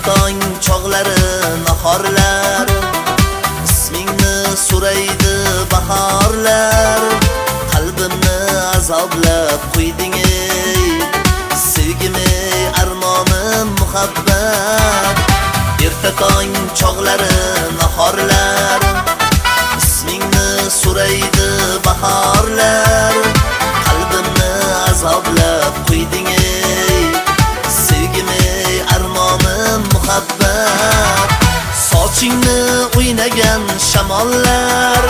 tong chog'lari nahorlar, ismingni so'raydi bahorlar. Qalbimni azoblab qo'yding ey, sevgim ey, armonim muhabbat. Erta tong chog'lari nahorlar, ismingni so'raydi bahorlar. Qalbimni azoblab qo'yding ey, sevgim ey, armonim muhabbat. Sochingni o'ynagan shamollar,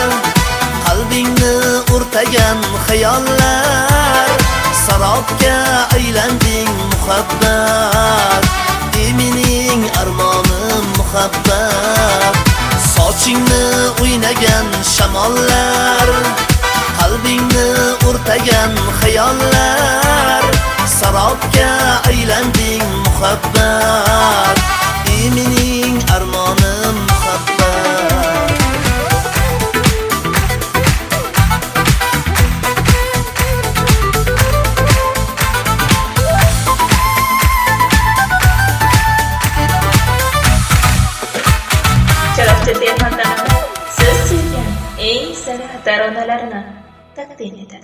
qalbingni o'rtagan xayollar. Sarobga aylanding muhabbat, mening armonim muhabbat. Sochingni o'ynagan shamollar, qalbingni o'rtagan xayollar. Sarobga aylanding muhabbat, mening armonim muhabbat. Sharafli Terma kanali siz sevgan eng sara taronalarini taqdim etadi.